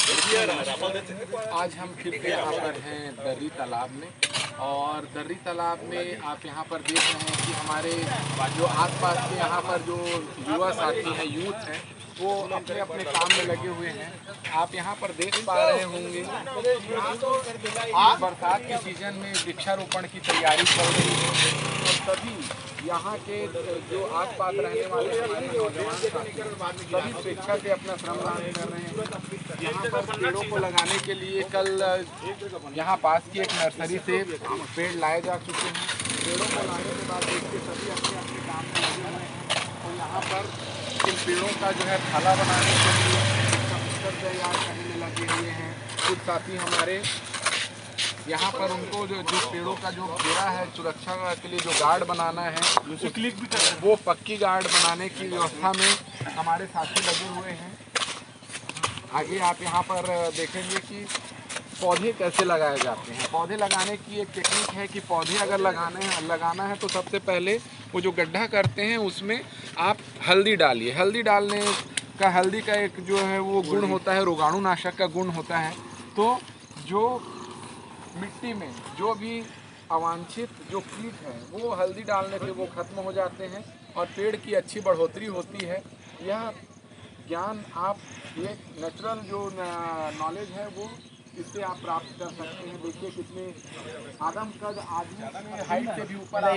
आज हम फिर से यहाँ पर हैं दर्री तालाब में, और दर्री तालाब में आप यहाँ पर देख रहे हैं कि हमारे जो आसपास के यहाँ पर जो युवा साथी हैं, यूथ हैं, वो अपने अपने काम में लगे हुए हैं। आप यहाँ पर देख पा रहे होंगे बरसात के सीजन में वृक्षारोपण की तैयारी चल रही है, और सभी यहाँ के जो आसपास रहने वाले हमारे नौजवान साथी सभी स्वेच्छा से अपना श्रमदान कर रहे हैं। यहाँ पर पेड़ों को लगाने के लिए कल यहाँ पास की एक नर्सरी से पेड़ लाए जा चुके हैं। पेड़ों को लाने के बाद देखिए सभी अपने अपने काम में लगे हुए हैं, और यहाँ पर इन पेड़ों का जो है थाला बनाने के लिए इसका मिक्सर तैयार करने में लगे हुए हैं। कुछ साथी हमारे यहाँ पर उनको जो पेड़ों का जो घेरा है, सुरक्षा के लिए जो गार्ड बनाना है, वो पक्की गार्ड बनाने की व्यवस्था में हमारे साथी लगे हुए हैं। आगे आप यहाँ पर देखेंगे कि पौधे कैसे लगाए जाते हैं। पौधे लगाने की एक टेक्निक है कि पौधे अगर लगाना है तो सबसे पहले वो जो गड्ढा करते हैं उसमें आप हल्दी डालिए। हल्दी का एक जो है वो गुण होता है, रोगाणुनाशक का गुण होता है। तो जो मिट्टी में जो भी अवांछित जो कीट है वो हल्दी डालने से वो खत्म हो जाते हैं और पेड़ की अच्छी बढ़ोतरी होती है। यह ज्ञान आप एक नेचुरल जो नॉलेज है वो इससे आप प्राप्त कर सकते हैं। देखिए कितने आदम कद आदमी में हाइट से भी ऊपर आप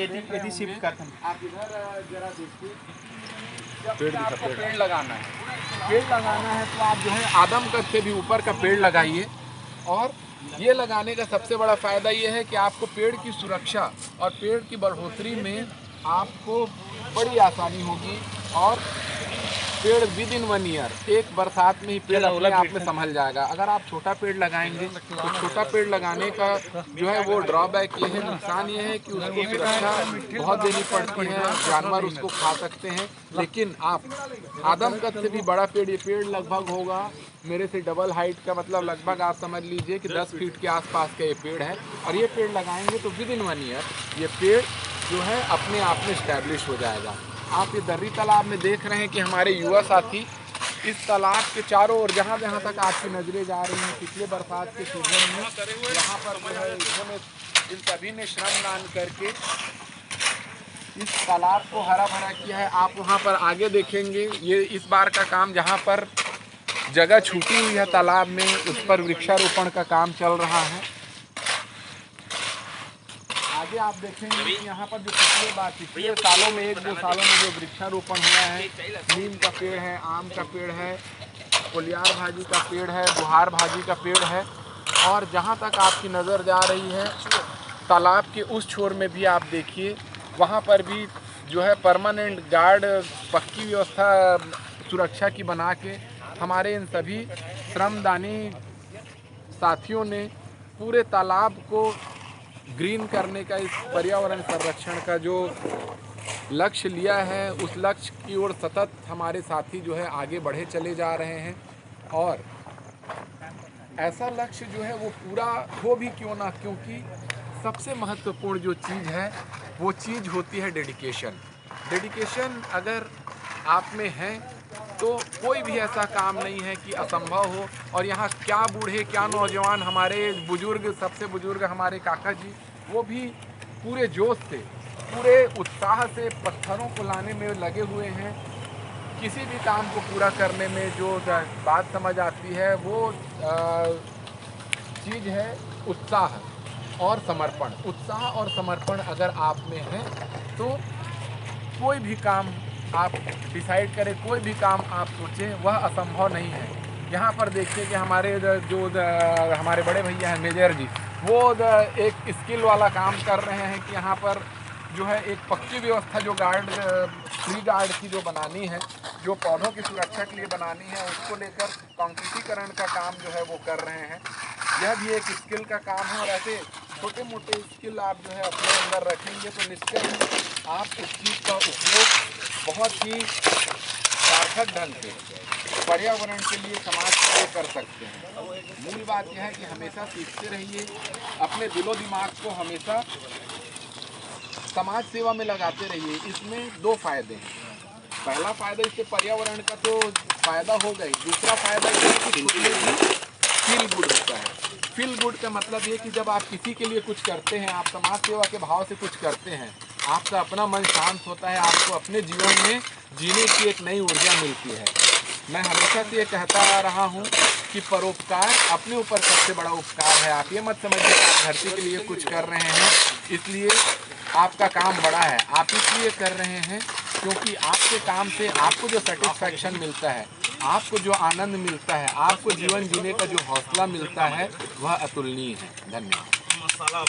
इधर जरा देखिए। जब आपको पेड़ लगाना है तो आप जो है आदम कद से भी ऊपर का पेड़ लगाइए। और ये लगाने का सबसे बड़ा फ़ायदा ये है कि आपको पेड़ की सुरक्षा और पेड़ की बढ़ोतरी में आपको बड़ी आसानी होगी, और पेड़ विद इन 1 ईयर एक बरसात में ही पेड़ अपने आप में संभल जाएगा। अगर आप छोटा पेड़ लगाएंगे तो छोटा पेड़ लगाने का जो है वो ड्रॉबैक ये है, नुकसान ये है कि उसको सुरक्षा बहुत देनी पड़ती है, जानवर उसको खा सकते हैं। लेकिन आप आदम कद से भी बड़ा पेड़, ये पेड़ लगभग होगा मेरे से डबल हाइट का, मतलब लगभग आप समझ लीजिए कि 10 फीट के आसपास का ये पेड़ है, और ये पेड़ लगाएंगे तो विद इन 1 ईयर ये पेड़ जो है अपने आप में इस्टेब्लिश हो जाएगा। आप ये दर्री तालाब में देख रहे हैं कि हमारे युवा साथी इस तालाब के चारों ओर जहाँ जहाँ तक आपकी नजरें जा रही हैं, पिछले बरसात के सीजन में यहाँ पर जो है इन्होंने इन सभी ने श्रमदान करके इस तालाब को हरा भरा किया है। आप वहाँ पर आगे देखेंगे, ये इस बार का काम जहाँ पर जगह छूटी हुई है तालाब में, उस पर वृक्षारोपण का काम चल रहा है। आगे आप देखेंगे कि यहाँ पर जो पिछले सालों में 1-2 सालों में जो वृक्षारोपण हुआ है, नीम का पेड़ है, आम का पेड़ है, कोलियार भाजी का पेड़ है, बुहार भाजी का पेड़ है, और जहाँ तक आपकी नज़र जा रही है तालाब के उस छोर में भी आप देखिए, वहाँ पर भी जो है परमानेंट गार्ड पक्की व्यवस्था सुरक्षा की बना के हमारे इन सभी श्रमदानी साथियों ने पूरे तालाब को ग्रीन करने का, इस पर्यावरण संरक्षण का जो लक्ष्य लिया है, उस लक्ष्य की ओर सतत हमारे साथी जो है आगे बढ़े चले जा रहे हैं। और ऐसा लक्ष्य जो है वो पूरा हो भी क्यों ना, क्योंकि सबसे महत्वपूर्ण जो चीज़ है वो चीज़ होती है डेडिकेशन। अगर आप में है तो कोई भी ऐसा काम नहीं है कि असंभव हो। और यहाँ क्या बूढ़े क्या नौजवान, हमारे बुजुर्ग, सबसे बुजुर्ग हमारे काका जी, वो भी पूरे जोश से, पूरे उत्साह से पत्थरों को लाने में लगे हुए हैं। किसी भी काम को पूरा करने में जो बात समझ आती है वो चीज़ है उत्साह और समर्पण। उत्साह और समर्पण अगर आप में है तो कोई भी काम आप डिसाइड करें, कोई भी काम आप सोचें, वह असंभव नहीं है। यहाँ पर देखिए कि हमारे हमारे बड़े भैया हैं मेजर जी, वो एक स्किल वाला काम कर रहे हैं कि यहाँ पर जो है एक पक्की व्यवस्था जो ट्री गार्ड की जो बनानी है, जो पौधों की सुरक्षा के लिए बनानी है, उसको लेकर कंक्रीटीकरण का काम जो है वो कर रहे हैं। यह भी एक स्किल का काम है, और ऐसे छोटे मोटे स्किल आप जो है अपने अंदर रखेंगे तो निश्चय ही आप उस चीज़ का उपयोग बहुत ही सार्थक ढंग से पर्यावरण के लिए, समाज के लिए कर सकते हैं। मूल बात यह है कि हमेशा सीखते रहिए, अपने दिलो दिमाग को हमेशा समाज सेवा में लगाते रहिए। इसमें 2 फायदे हैं। पहला फ़ायदा इससे पर्यावरण का तो फ़ायदा हो गई, दूसरा फ़ायदा ये है कि खुद में भी फील गुड होता है। फील गुड का मतलब ये कि जब आप किसी के लिए कुछ करते हैं, आप समाज सेवा के भाव से कुछ करते हैं, आपका अपना मन शांत होता है, आपको अपने जीवन में जीने की एक नई ऊर्जा मिलती है। मैं हमेशा से ये कहता आ रहा हूँ कि परोपकार अपने ऊपर सबसे बड़ा उपकार है। आप ये मत समझिए कि आप धरती के लिए कुछ कर रहे हैं इसलिए आपका काम बड़ा है। आप इसलिए कर रहे हैं क्योंकि आपके काम से आपको जो सेटिस्फैक्शन मिलता है, आपको जो आनंद मिलता है, आपको जीवन जीने का जो हौसला मिलता है, वह अतुलनीय है। धन्यवाद।